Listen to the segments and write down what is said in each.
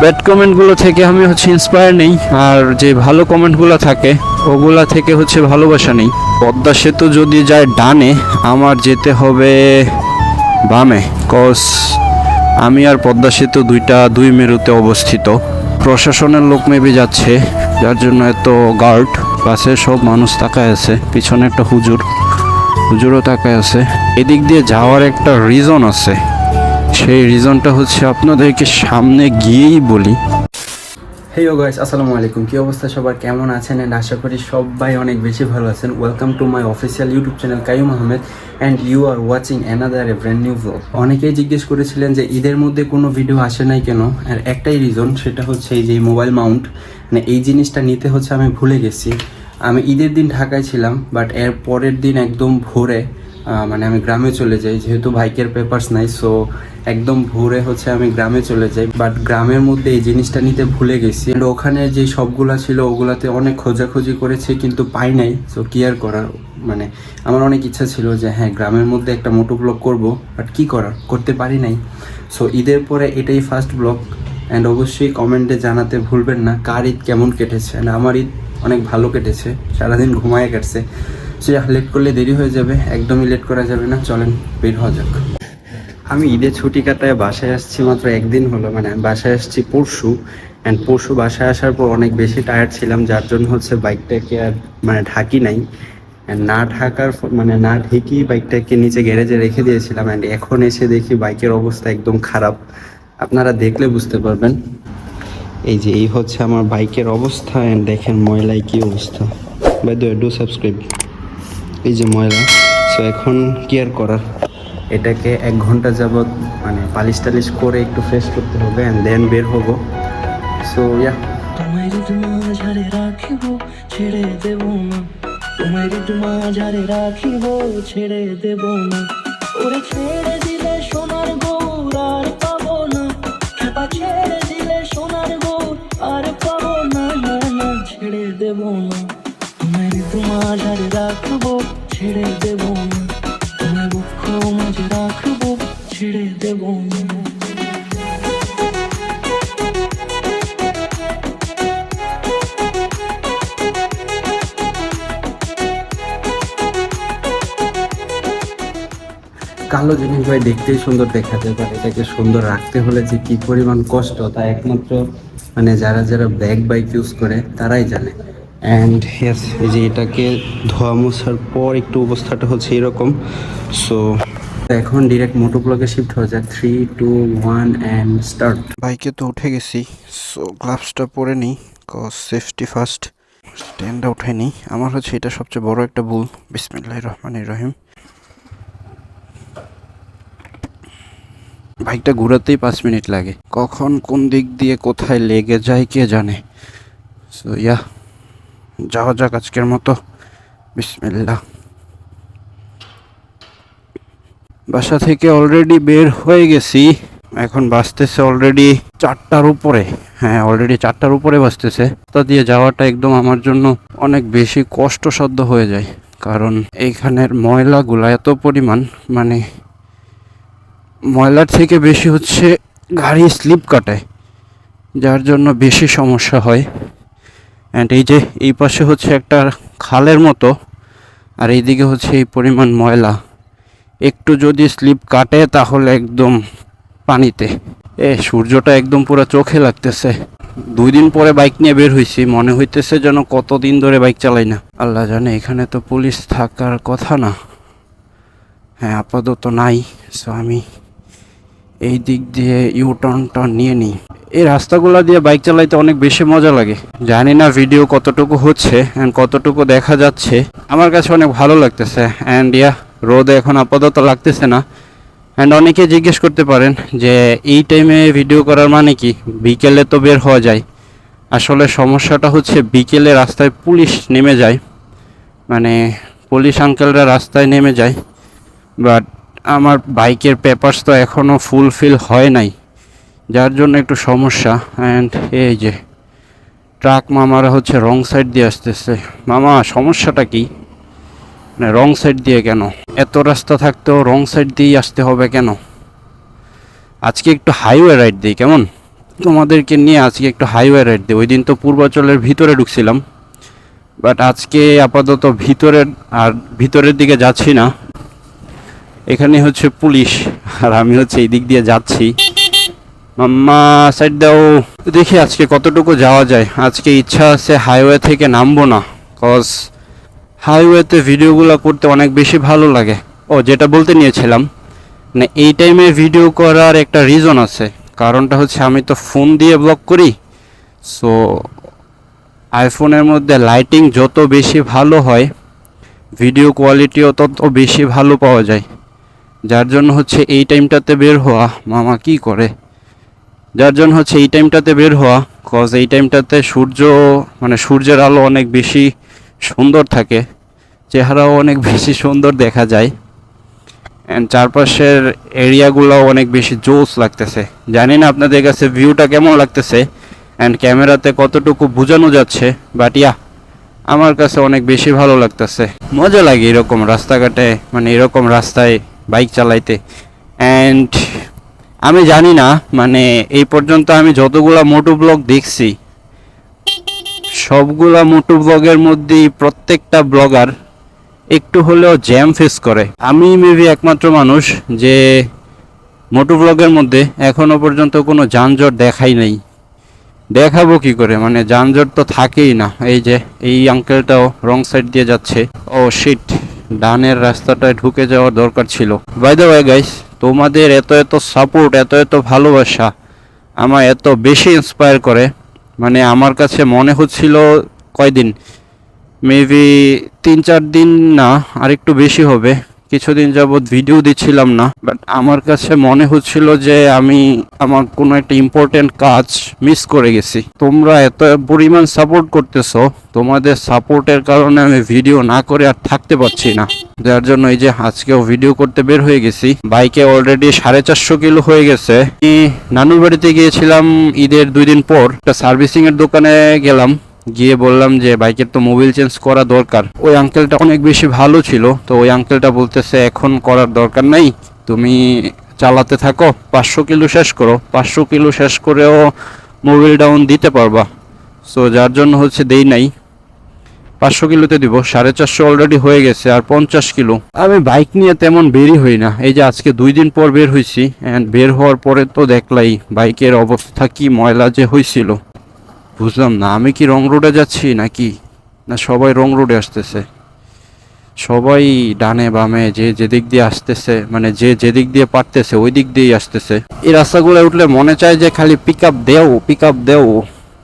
Bad কমেন্টগুলো থেকে আমি হচ্ছে ইন্সপায়ার নেই, আর যে ভালো কমেন্টগুলো থাকে ওগুলা থেকে হচ্ছে ভালোবাসা নেই। পদ্মা সেতু যদি যায় ডানে, আমার যেতে হবে বামে, কজ আমি আর পদ্মা সেতু দুই মেরুতে অবস্থিত। প্রশাসনের লোক মেবি যাচ্ছে, যার জন্য এত গার্ড, বাসে সব মানুষ তাকায় আছে, পিছনে একটা হুজুরও তাকায় আছে। এদিক দিয়ে যাওয়ার একটা রিজন আছে, সেই রিজনটা হচ্ছে আপনাদেরকে সামনে গিয়েই বলি। হেই গাইস, আসসালামু আলাইকুম। কী অবস্থা সবার, কেমন আছেন? অ্যান্ড আশা করি সবাই অনেক বেশি ভালো আছেন। Welcome to my official YouTube channel Kaiyum Ahmed, and you are watching another a brand new vlog. অনেকেই জিজ্ঞেস করেছিলেন যে ঈদের মধ্যে কোনো ভিডিও আসে নাই কেন, আর একটাই রিজন, সেটা হচ্ছে এই যে মোবাইল মাউন্ট, মানে এই জিনিসটা নিতে হচ্ছে আমি ভুলে গেছি। আমি ঈদের দিন ঢাকায় ছিলাম, বাট এর পরের দিন একদম ভোরে মানে আমি গ্রামে চলে যাই, যেহেতু বাইকের পেপারস নাই। সো একদম ভোরে হচ্ছে আমি গ্রামে চলে যাই, বাট গ্রামের মধ্যে এই জিনিসটা নিতে ভুলে গেছি। অ্যান্ড ওখানে যে সবগুলা ছিল ওগুলাতে অনেক খোঁজাখুঁজি করেছি, কিন্তু পাই নাই। সো কি আর করার, মানে আমার অনেক ইচ্ছা ছিল যে হ্যাঁ গ্রামের মধ্যে একটা মোটো ব্লগ করবো, বাট কি করার, করতে পারি নাই। সো ঈদের পরে এটাই ফার্স্ট ব্লগ। অ্যান্ড অবশ্যই কমেন্টে জানাতে ভুলবেন না কার ঈদ কেমন কেটেছে। অ্যান্ড আমার ঈদ অনেক ভালো কেটেছে, সারাদিন ঘুমায় কাটছে। সে লেট করলে দেরি হয়ে যাবে, একদমই লেট করা যাবে না। চলেন বের হওয়া যাক। আমি ঈদের ছুটি কাটায় বাসায় আসছি মাত্র একদিন হলো, মানে আমি বাসায় আসছি পরশু। অ্যান্ড পরশু বাসায় আসার পর অনেক বেশি টায়ার্ড ছিলাম, যার জন্য হচ্ছে বাইকটাকে আর মানে ঢাকি নাই। অ্যান্ড না ঢাকার মানে না ঢেকেই বাইকটাকে নিচে গ্যারেজে রেখে দিয়েছিলাম। অ্যান্ড এখন এসে দেখি বাইকের অবস্থা একদম খারাপ, আপনারা দেখলে বুঝতে পারবেন। এই হচ্ছে আমার বাইকের অবস্থা। অ্যান্ড দেখেন ময়লায় কী অবস্থা। By the way, do subscribe. এই যে ময়লা। সো এখন কি আর করার, এটাকে 1 ঘন্টা যাবৎ মানে পালিশ টালিশ করে একটু ফ্রেশ করতে হবে, অ্যান্ড দেন বের হবো। সো ইয়া, তোমায় মাঝারে রাখিব, ছেড়ে দেব না। তোমায় মাঝারে রাখিব, ছেড়ে দেব না। ওরে ছেড়ে দিলে সোনার গৌর আর পাবো না। খেপা ছেড়ে দিলে সোনার গৌর আর পাবো না। না না, ছেড়ে দেব না। তোমায় মাঝারে রাখবো, ছেড়ে দেব না। তোমায় বক্ষ মাঝে রাখবো, ছেড়ে দেব না। কালো জিনিস ভাই দেখতেই সুন্দর দেখা যায়, আর এটাকে সুন্দর রাখতে হলে যে কি পরিমাণ কষ্ট, তা একমাত্র মানে যারা যারা ব্ল্যাক বাইক ইউজ করে তারাই জানে। অ্যান্ড ইয়েস, এই যে এটাকে ধোয়া মোছার পর একটু অবস্থাটা হচ্ছে এরকম। সো এখন ডিরেক্ট মোটো ব্লগে শিফট হয়ে যায়। 3, 2, 1 অ্যান্ড স্টার্ট। বাইকে তো উঠে গেছি, সো গ্লাভসটা পরে নিই, কজ সেফটি ফার্স্ট। স্ট্যান্ডটা উঠে নিই, আমার হচ্ছে এটা সবচেয়ে বড় একটা ভুল। বিসমিল্লাহির রহমানির রহিম। বাইকটা ঘোরাতেই 5 মিনিট লাগে, কখন কোন দিক দিয়ে কোথায় লেগে যায় কে জানে। সো ইয়া, যাওয়া যাক আজকের মতো। বিসমিল্লাহ। বাসা থেকে অলরেডি বের হয়ে গেছি, এখন বাজতেছে অলরেডি 4টার উপরে। হ্যাঁ, অলরেডি 4টার উপরে বাজতেছে। তা দিয়ে যাওয়াটা একদম আমার জন্য অনেক বেশি কষ্টসাধ্য হয়ে যায়, কারণ এইখানের ময়লাগুলা এত পরিমাণ, মানে ময়লার থেকে বেশি হচ্ছে গাড়ি স্লিপ কাটায়, যার জন্য বেশি সমস্যা হয়। অ্যান্ড এই যে এই পাশে হচ্ছে একটা খালের মতো, আর এইদিকে হচ্ছে এই পরিমাণ ময়লা, একটু যদি স্লিপ কাটে তাহলে একদম পানিতে। সূর্যটা একদম পুরো চোখে লাগতেছে। 2 দিন পরে বাইক নিয়ে বের হয়েছি, মনে হইতেছে যেন কতদিন ধরে বাইক চালাই না। আল্লাহ জানে, এখানে তো পুলিশ থাকার কথা না। হ্যাঁ, আপাতত নাই। সো আমি এই দিক দিয়ে টার্ন নিয়ে নিই। এই রাস্তাগুলো দিয়ে বাইক চালাইতে অনেক বেশি মজা লাগে। জানি না ভিডিও কতটুকু হচ্ছে অ্যান্ড কতটুকু দেখা যাচ্ছে, আমার কাছে অনেক ভালো লাগতেছে। অ্যান্ড ইয়া, রোদে এখন আপাতত লাগতেছে না। অ্যান্ড অনেকে জিজ্ঞেস করতে পারেন যে এই টাইমে ভিডিও করার মানে কি, বিকেলে তো বের হওয়া যায়। আসলে সমস্যাটা হচ্ছে বিকেলে রাস্তায় পুলিশ নেমে যায়, মানে পুলিশ আঙ্কেলরা রাস্তায় নেমে যায়, বাট আমার বাইকের পেপারস তো এখনও ফুলফিল হয় নাই, যার জন্য একটু সমস্যা। অ্যান্ড এই যে ট্রাক মামারা হচ্ছে রং সাইড দিয়ে আসতেছে। মামা, সমস্যাটা কি? মানে রং সাইড দিয়ে কেন? এত রাস্তা থাকতেও রং সাইড দিয়েই আসতে হবে কেন? আজকে একটু হাইওয়ে রাইড দিই কেমন? তোমাদেরকে নিয়ে আজকে একটু হাইওয়ে রাইড দিই। ওই দিন তো পূর্বাচলের ভিতরে ঢুকছিলাম, বাট আজকে আপাতত ভিতরের দিকে যাচ্ছি না। এখানে হচ্ছে পুলিশ, আর আমি হচ্ছে এই দিক দিয়ে যাচ্ছি। মাম্মা সাইড দাও। দেখি আজকে কতটুকু যাওয়া যায়। আজকে ইচ্ছা আছে হাইওয়ে থেকে নামবো না, কজ হাইওয়েতে ভিডিওগুলো করতে অনেক বেশি ভালো লাগে। ও যেটা বলতে নিয়েছিলাম, মানে এই টাইমে ভিডিও করার একটা রিজন আছে। কারণটা হচ্ছে আমি তো ফোন দিয়ে ব্লগ করি, সো আইফোনের মধ্যে লাইটিং যত বেশি ভালো হয় ভিডিও কোয়ালিটিও তত বেশি ভালো পাওয়া যায়। যার জন্য হচ্ছে এই টাইমটাতে বের হওয়া। মামা কি করে? যার জন্য হচ্ছে এই টাইমটাতে বের হওয়া, কজ এই টাইমটাতে সূর্যের আলো অনেক বেশি সুন্দর থাকে, চেহারাও অনেক বেশি সুন্দর দেখা যায়, অ্যান্ড চারপাশের এরিয়াগুলোও অনেক বেশি জোস লাগতেছে। জানি না আপনাদের কাছে ভিউটা কেমন লাগতেছে অ্যান্ড ক্যামেরাতে কতটুকু বোঝানো যাচ্ছে, বাট আমার কাছে অনেক বেশি ভালো লাগতেছে। মজা লাগে এরকম রাস্তাঘাটে, মানে এরকম রাস্তায় বাইক চালাইতে। অ্যান্ড আমি জানি না, মানে এই পর্যন্ত আমি যতগুলা মোটো ব্লগ দেখছি, সবগুলা মোটো ব্লগের মধ্যেই প্রত্যেকটা ব্লগার একটু হলেও জ্যাম ফেস করে। আমি মেবি একমাত্র মানুষ যে মোটো ব্লগের মধ্যে এখনো পর্যন্ত কোনো যানজট দেখাই নাই। দেখাবো কি করে, মানে যানজট তো থাকেই না। এই যে এই আঙ্কেলটাও রং সাইড দিয়ে যাচ্ছে। ও শিট, ডানের রাস্তাটায় ঢুকে যাওয়ার দরকার ছিল। বাই দ্য ওয়ে গাইস, তোমাদের এত সাপোর্ট, এত ভালোবাসা আমার এত বেশি ইন্সপায়ার করে। মানে আমার কাছে মনে হচ্ছিল কয়দিন, মেবি 3-4 দিন না, আর একটু বেশি হবে, কিছুদিন যাবৎ ভিডিও দিচ্ছিলাম না। বাট আমার কাছে মনে হচ্ছিল যে আমি আমার কোনো একটা ইম্পর্টেন্ট কাজ মিস করে গেছি। তোমরা এত পরিমাণ সাপোর্ট করতেছো, তোমাদের সাপোর্টের কারণে আমি ভিডিও না করে আর থাকতে পারছি না। যার জন্য এই যে আজকেও ভিডিও করতে বের হয়ে গেছি। বাইকে অলরেডি 450 কিলো হয়ে গেছে। আমি নানুর বাড়িতে গিয়েছিলাম ঈদের 2 দিন পর। একটা সার্ভিসিং এর দোকানে গেলাম, গিয়ে বললাম যে বাইকের তো মোবিল চেঞ্জ করা দরকার। ওই আঙ্কেলটা অনেক বেশি ভালো ছিল, তো ওই আঙ্কেলটা বলতেছে এখন করার দরকার নাই, তুমি চালাতে থাকো, 500 কিলো শেষ করো, 500 কিলো শেষ করেও মোবিল ডাউন দিতে পারবা। সো যার জন্য হচ্ছে দেই নাই, 500 কিলোতে দিব। 450 অলরেডি হয়ে গেছে, আর 50 কিলো। আমি বাইক নিয়ে তেমন বেরই হই না। এই যে আজকে 2 দিন পর বের হয়েছি, অ্যান্ড বের হওয়ার পরে তো দেখলাই বাইকের অবস্থা কি ময়লা যে হয়েছিল। বুঝলাম না, আমি কি রং রোডে যাচ্ছি নাকি না সবাই রং রোডে আসতেছে। সবাই ডানে বামে যে যেদিক দিয়ে আসতেছে, মানে যে যেদিক দিয়ে পারতেছে ওই দিক দিয়েই আসতেছে। এই রাস্তাগুলো উঠলে মনে চায় যে খালি পিক আপ দেও,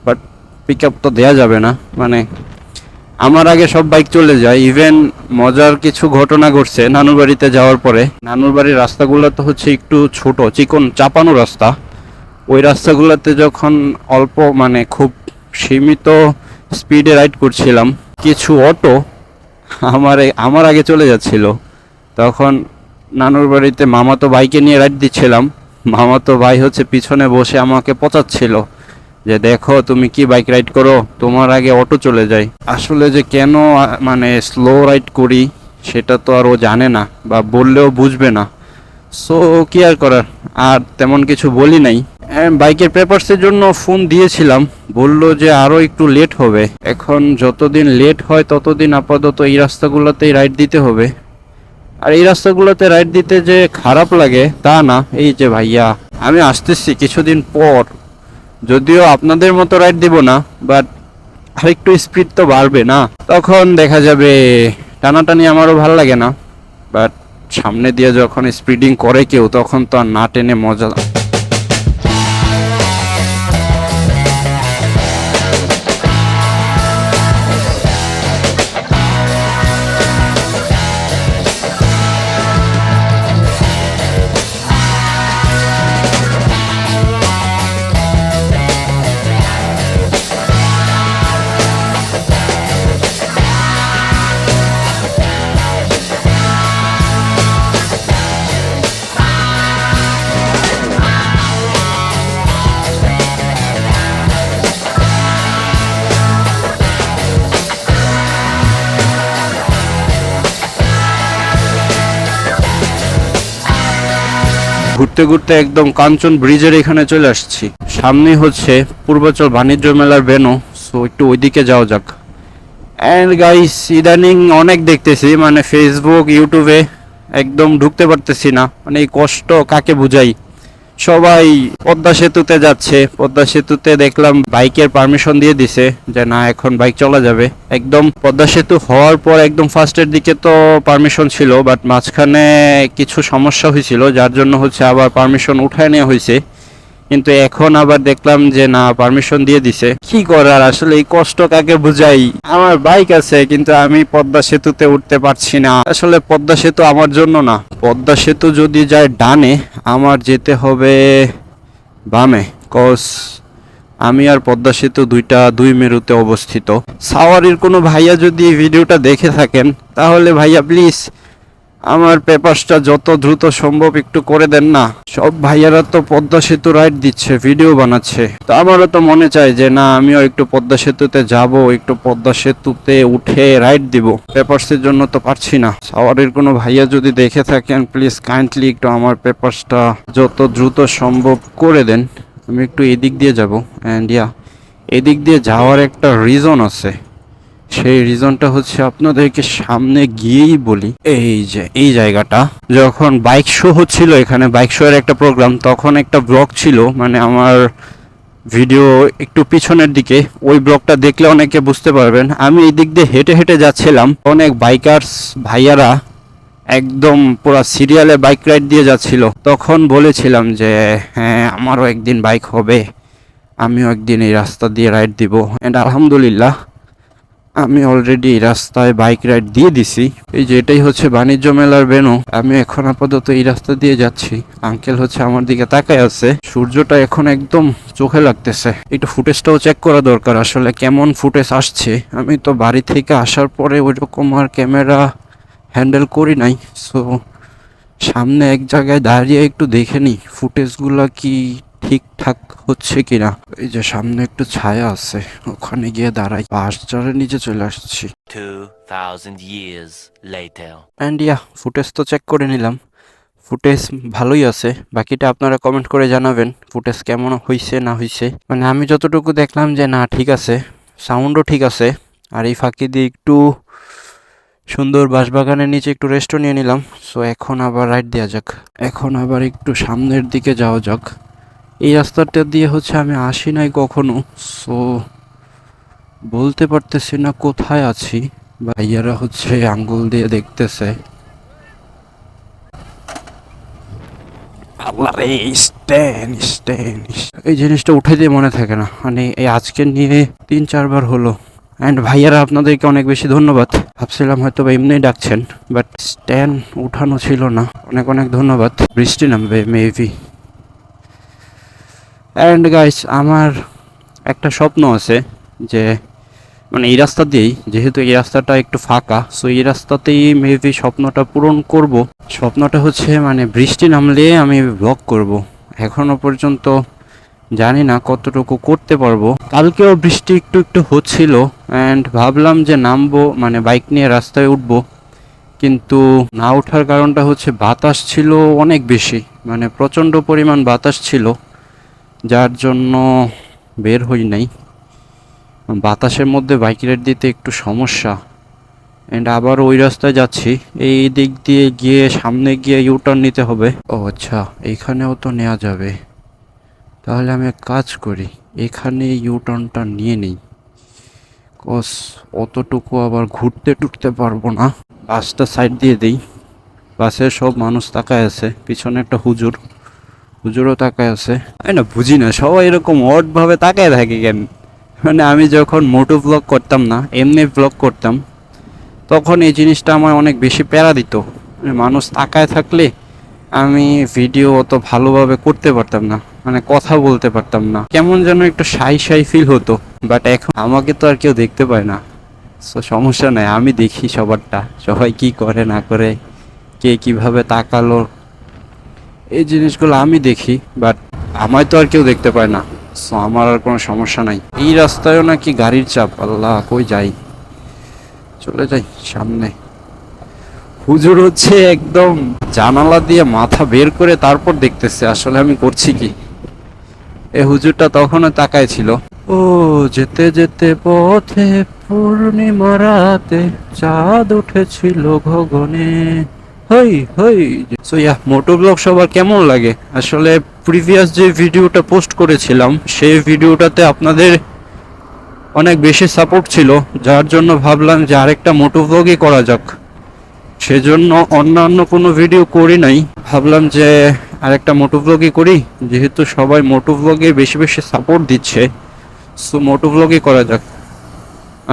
বাট পিক আপ তো দেওয়া যাবে না। মানে আমার আগে সব বাইক চলে যায়। ইভেন মজার কিছু ঘটনা ঘটছে নানুর বাড়িতে যাওয়ার পরে। নানুর বাড়ির রাস্তাগুলো তো হচ্ছে একটু ছোট, চিকন চাপানো রাস্তা। ওই রাস্তাগুলোতে যখন অল্প, মানে খুব সীমিত স্পিডে রাইড করছিলাম, কিছু অটো আমার আগে চলে যাচ্ছিল। তখন নানুর বাড়িতে মামাতো ভাইকে নিয়ে রাইড দিচ্ছিলাম। মামাতো ভাই হচ্ছে পিছনে বসে আমাকে পচাচ্ছিল যে দেখো তুমি কি বাইক রাইড করো, তোমার আগে অটো চলে যায়। আসলে যে কেন মানে স্লো রাইড করি সেটা তো আর ও জানে না, বা বললেও বুঝবে না। সো কি আর করার, আর তেমন কিছু বলি নাই। বাইকের পেপারসের জন্য ফোন দিয়েছিলাম, বললো যে আরও একটু লেট হবে। এখন যতদিন লেট হয় ততদিন আপাতত এই রাস্তাগুলোতেই রাইড দিতে হবে। আর এই রাস্তাগুলোতে রাইড দিতে যে খারাপ লাগে তা না। এই যে ভাইয়া, আমি আসতেছি কিছুদিন পর, যদিও আপনাদের মতো রাইড দিব না, বাট আরেকটু স্পিড তো বাড়বে না, তখন দেখা যাবে। টানাটানি আমারও ভালো লাগে না, বাট সামনে দিয়ে যখন স্পিডিং করে কেউ, তখন তো আর না টেনে মজা। ঘুরতে ঘুরতে একদম কাঞ্চন ব্রিজের এখানে চলে আসছি। সামনে হচ্ছে পূর্বাচল বাণিজ্য মেলার ভেন্যু, সো একটু ওইদিকে যাওয়া যাক। অ্যান্ড গাইস, ইদানিং অনেক দেখতেছি মানে ফেসবুক ইউটিউবে একদম ঢুকতে পারতেছি না, মানে এই কষ্ট কাকে বুঝাই। সবাই পদ্মা সেতুতে যাচ্ছে, পদ্মা সেতুতে দেখলাম বাইকের পারমিশন দিয়ে দিছে যে না এখন বাইক চলা যাবে। একদম পদ্মা সেতু হওয়ার পর একদম ফার্স্টের দিকে তো পারমিশন ছিল, বাট মাঝখানে কিছু সমস্যা হয়েছিল যার জন্য হচ্ছে আবার পারমিশন উঠায় নেওয়া হয়েছে। কিন্তু এখন আবার দেখলাম যে না পারমিশন দিয়ে দিছে। কি করার, আসলে এই কষ্ট কাকে বুঝাই। আমার বাইক আছে কিন্তু আমি পদ্মা সেতুতে উঠতে পারছি না। আসলে পদ্মা সেতু আমার জন্য না, পদ্মা সেতু যদি যায় ডানে আমার যেতে হবে বামে, কজ আমি আর পদ্মা সেতু দুই মেরুতে অবস্থিত। সাওয়ারির কোনো ভাইয়া যদি এই ভিডিওটা দেখে থাকেন তাহলে ভাইয়া প্লিজ আমার পেপারসটা যত দ্রুত সম্ভব একটু করে দেন না। সব ভাইয়ারা তো পদ্মা সেতু রাইড দিচ্ছে, ভিডিও বানাচ্ছে, তো আমারও তো মনে চায় যে না আমিও একটু পদ্মা সেতুতে যাব, একটু পদ্মা সেতুতে উঠে রাইড দিব। পেপারসের জন্য তো পারছি না। সাওয়ারের কোনো ভাইয়া যদি দেখে থাকেন প্লিজ কাইন্ডলি একটু আমার পেপারসটা যত দ্রুত সম্ভব করে দেন। আমি একটু এদিক দিয়ে যাব, অ্যান্ড এদিক দিয়ে যাওয়ার একটা রিজন আছে। সেই রিজনটা হচ্ছে আপনাদেরকে সামনে গিয়েই বলি। এই যে এই জায়গাটা, যখন বাইক শো হচ্ছিল এখানে, বাইক শো এর একটা প্রোগ্রাম, তখন একটা ব্লগ ছিল, মানে আমার ভিডিও একটু পিছনের দিকে, ওই ব্লগটা দেখলে অনেকে বুঝতে পারবেন। আমি এই দিক দিয়ে হেঁটে হেঁটে যাচ্ছিলাম, অনেক বাইকার্স ভাইয়ারা একদম পুরো সিরিয়ালে বাইক রাইড দিয়ে যাচ্ছিল। তখন বলেছিলাম যে হ্যাঁ আমারও একদিন বাইক হবে, আমিও একদিন এই রাস্তা দিয়ে রাইড দিব। অ্যান্ড আলহামদুলিল্লাহ আমি অলরেডি এই রাস্তায় বাইক রাইড দিয়ে দিছি। এই যে এটাই হচ্ছে বাণিজ্য মেলার ভেন্যু। আমি এখন আপাতত এই রাস্তা দিয়ে যাচ্ছি। আঙ্কেল হচ্ছে আমার দিকে তাকায় আছে। সূর্যটা এখন একদম চোখে লাগতেছে। একটু ফুটেজটাও চেক করা দরকার, আসলে কেমন ফুটেজ আসছে। আমি তো বাড়ি থেকে আসার পরে ওইরকম আর ক্যামেরা হ্যান্ডেল করি নাই, সো সামনে এক জায়গায় দাঁড়িয়ে একটু দেখে নি ফুটেজগুলা কি ঠিকঠাক হচ্ছে কিনা। এই যে সামনে একটু ছায়া আছে, ওখানে গিয়ে দাঁড়াই। পাহাড়ের নিচে চলে আসছি। 2000 years later. অ্যান্ড ফুটেজ তো চেক করে নিলাম, ফুটেজ ভালোই আছে। বাকিটা আপনারা কমেন্ট করে জানাবেন ফুটেজ কেমন হয়েছে না হয়েছে। মানে আমি যতটুকু দেখলাম যে না ঠিক আছে, সাউন্ডও ঠিক আছে। আর এই ফাঁকি দিয়ে একটু সুন্দর বাঁশবাগানের নিচে একটু রেস্টও নিয়ে নিলাম। সো এখন আবার রাইড দেওয়া যাক, এখন আবার একটু সামনের দিকে যাওয়া যাক। এই রাস্তাটা দিয়ে হচ্ছে আমি আসি নাই কখনো, সো বলতে পারতেছি না কোথায় আছি। ভাইয়ারা হচ্ছে আঙ্গুল দিয়ে দেখতেছে। এই জিনিসটা উঠে দিয়ে মনে থাকে না, মানে এই আজকে নিয়ে 3-4 বার হলো। অ্যান্ড ভাইয়ারা আপনাদেরকে অনেক বেশি ধন্যবাদ। ভাবছিলাম হয়তো বা এমনিই ডাকছেন, বাট স্ট্যান্ড উঠানো ছিল না। অনেক অনেক ধন্যবাদ। বৃষ্টি নামবে মেবি। অ্যান্ড গাইস, আমার একটা স্বপ্ন আছে যে মানে এই রাস্তা দিয়েই, যেহেতু এই রাস্তাটা একটু ফাঁকা, সো এই রাস্তাতেই মেবি স্বপ্নটা পূরণ করব। স্বপ্নটা হচ্ছে মানে বৃষ্টি নামলে আমি ব্লগ করব। এখনো পর্যন্ত জানি না কতটুকু করতে পারবো। কালকেও বৃষ্টি একটু একটু হচ্ছিল, অ্যান্ড ভাবলাম যে নামবো, মানে বাইক নিয়ে রাস্তায় উঠবো, কিন্তু না ওঠার কারণটা হচ্ছে বাতাস ছিল অনেক বেশি, মানে প্রচণ্ড পরিমাণ বাতাস ছিল, যার জন্য বের হই নাই। বাতাসের মধ্যে বাইক রাইড দিতে একটু সমস্যা। অ্যান্ড আবার ওই রাস্তায় যাচ্ছি, এই দিক দিয়ে গিয়ে সামনে গিয়ে ইউটার্ন নিতে হবে। ও আচ্ছা, এইখানেও তো নেওয়া যাবে। তাহলে আমি এক কাজ করি, এখানে ইউটার্নটা নিয়ে নিই, কজ অতটুকু আবার ঘুরতে টুরতে পারবো না। বাসটা সাইড দিয়ে দিই। বাসের সব মানুষ তাকায় আছে, পিছনে একটা হুজুরও তাকায় আছে। আমি না বুঝি না সবাই এরকম অডভাবে তাকায় থাকে কেন। মানে আমি যখন মোটো ব্লগ করতাম না, এমনি ব্লগ করতাম, তখন এই জিনিসটা আমার অনেক বেশি প্যারা দিত। মানে মানুষ তাকায় থাকলে আমি ভিডিও অত ভালোভাবে করতে পারতাম না, মানে কথা বলতে পারতাম না, কেমন যেন একটু শাই ফিল হতো। বাট এখন আমাকে তো আর কেউ দেখতে পায় না, সো সমস্যা নাই, আমি দেখি সবারটা, সবাই কি করে না করে, কে কিভাবে তাকালো, এই জিনিসগুলো আমি দেখি। বাট আমায় তো আর কেউ দেখতে পায় না, সো আমার আর কোনো সমস্যা নাই। এই রাস্তায়ও নাকি গাড়ির চাপ, আল্লাহ কই যাই, চলে যাই সামনে। হুজুর হচ্ছে একদম জানালা দিয়ে মাথা বের করে তারপর দেখতেছে আসলে আমি করছি কি। এ হুজুরটা তখনও তাকায় ছিল। ও যেতে যেতে পথে পূর্ণিমা রাতে চাঁদ উঠেছিল গগনে। হই হই। সো ইয়া, মোটো ব্লগ সবার কেমন লাগে? আসলে প্রিভিয়াস যে ভিডিওটা পোস্ট করেছিলাম সেই ভিডিওটাতে আপনাদের অনেক বেশি সাপোর্ট ছিল, যার জন্য ভাবলাম যে আরেকটা মোটো ব্লগই করা যাক। সেজন্য অন্যান্য কোনো ভিডিও করি নাই, ভাবলাম যে আরেকটা মোটো ব্লগই করি, যেহেতু সবাই মোটো ব্লগে বেশি বেশি সাপোর্ট দিচ্ছে। সো মোটো ব্লগই করা যাক।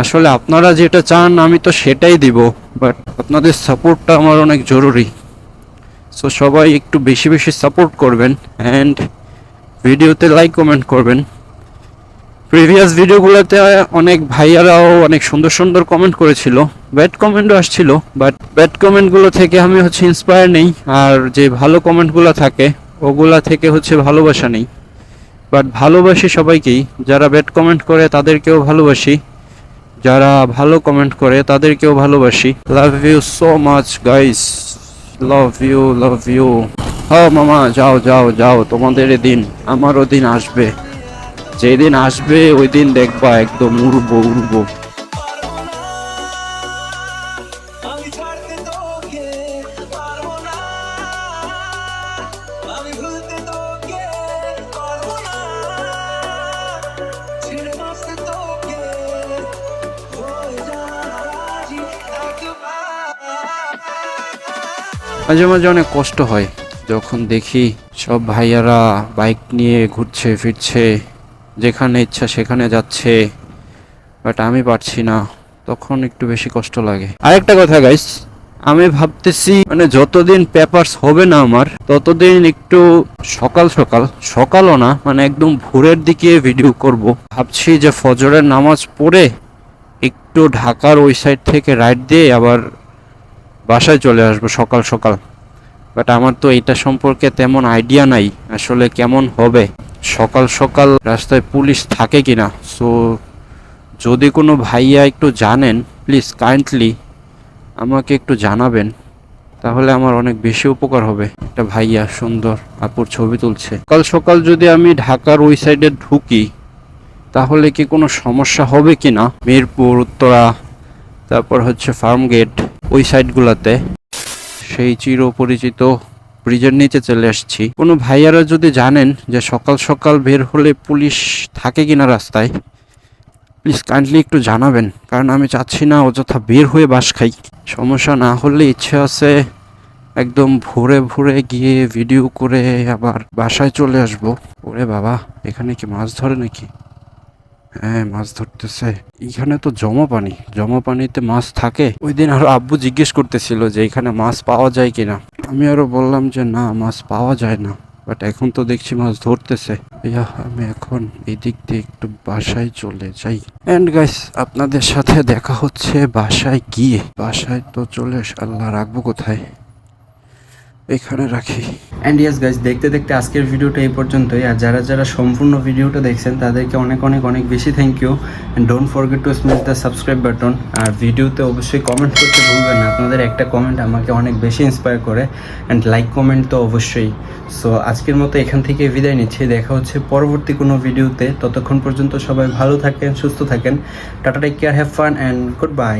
আসলে আপনারা যেটা চান আমি তো সেটাই দিব, বাট আপনাদের সাপোর্টটা আমার অনেক জরুরি। সো সবাই একটু বেশি বেশি সাপোর্ট করবেন অ্যান্ড ভিডিওতে লাইক কমেন্ট করবেন। প্রিভিয়াস ভিডিওগুলোতে অনেক ভাইয়ারাও অনেক সুন্দর সুন্দর কমেন্ট করেছিল, ব্যাড কমেন্টও আসছিল, বাট ব্যাড কমেন্টগুলো থেকে আমি হচ্ছে ইন্সপায়ার নেই, আর যে ভালো কমেন্টগুলো থাকে ওগুলা থেকে হচ্ছে ভালোবাসা নেই। বাট ভালোবাসি সবাইকেই, যারা ব্যাড কমেন্ট করে তাদেরকেও ভালোবাসি, যারা ভালো কমেন্ট করে তাদেরকেও ভালোবাসি। Love you so much guys, love you love you. হ্যাঁ মামা, যাও যাও যাও, তোমাদের দিন আমারও দিন আসবে, যেদিন আসবে ওই দিন দেখবা একদম উড়বো উড়বো। আমি ছাড়তে তোকে পারবো না, আমি ভুলতে তোকে পারবো না, ছেড়ে বাঁচতে তোকে হয়ে যা রাজি একবার। মাঝে মাঝে অনেক কষ্ট হয় যখন দেখি সব ভাইয়ারা বাইক নিয়ে ঘুরছে ফিরছে, যেখানে ইচ্ছা সেখানে যাচ্ছে, বাট আমি পারছি না, তখন একটু বেশি কষ্ট লাগে। আরেকটা কথা গাইস, আমি ভাবতেছি মানে যতদিন পেপারস হবে না আমার, ততদিন একটু সকাল সকাল, সকালও না মানে একদম ভোরের দিকে ভিডিও করব। ভাবছি যে ফজরের নামাজ পড়ে একটু ঢাকার ওই সাইড থেকে রাইট দিয়ে আবার বাসায় চলে আসবো সকাল সকাল। বাট আমার তো এটা সম্পর্কে তেমন আইডিয়া নাই আসলে কেমন হবে, সকাল সকাল রাস্তায় পুলিশ থাকে কিনা। সো যদি কোনো ভাইয়া একটু জানেন প্লিজ কাইন্ডলি আমাকে একটু জানাবেন, তাহলে আমার অনেক বেশি উপকার হবে। একটা ভাইয়া সুন্দর আপুর ছবি তুলছে, সকাল সকাল যদি আমি ঢাকার ওই সাইডে ঢুকি তাহলে কি কোনো সমস্যা হবে কিনা? মিরপুর, উত্তরা, তারপর হচ্ছে ফার্ম গেট, ওই সাইডগুলোতে সেই চিরপরিচিত ব্রিজের নিচে চলে আসছি। কোনো ভাইয়ারা যদি জানেন যে সকাল সকাল বের হলে পুলিশ থাকে কিনা রাস্তায়, প্লিজ কাইন্ডলি একটু জানাবেন, কারণ আমি চাচ্ছি না অযথা বের হয়ে বাস খাই। সমস্যা না হলে ইচ্ছে আছে একদম ভোরে ভোরে গিয়ে ভিডিও করে আবার বাসায় চলে আসবো। ওরে বাবা, এখানে কি মাছ ধরে নাকি? হ্যাঁ মাছ ধরতেছে। এখানে তো জমা পানি, জমা পানিতে মাছ থাকে। ওই দিন আরো আব্বু জিজ্ঞেস করতেছিল যে এখানে মাছ পাওয়া যায় কিনা, আমি আরো বললাম যে না মাছ পাওয়া যায় না, বাট এখন তো দেখছি মাছ ধরতেছে। আমি এখন এই দিক দিয়ে একটু বাসায় চলে যাই। এন্ড গাইস, আপনাদের সাথে দেখা হচ্ছে বাসায় গিয়ে। বাসায় তো চলে আল্লাহ, রাখবো কোথায়? এখানে রাখি। অ্যান্ড ইয়েস গাইজ, দেখতে দেখতে আজকের ভিডিওটা এই পর্যন্তই। আর যারা যারা সম্পূর্ণ ভিডিওটা দেখছেন তাদেরকে অনেক অনেক অনেক বেশি thank you. And don't forget to smash the subscribe button. আর ভিডিওতে অবশ্যই কমেন্ট করতে ভুলবেন না, আপনাদের একটা কমেন্ট আমাকে অনেক বেশি ইন্সপায়ার করে। অ্যান্ড লাইক কমেন্ট তো অবশ্যই। সো আজকের মতো এখান থেকে বিদায় নিচ্ছি, দেখা হচ্ছে পরবর্তী কোনো ভিডিওতে। ততক্ষণ পর্যন্ত সবাই ভালো থাকেন, সুস্থ থাকেন। Tata, take care, have fun and good by.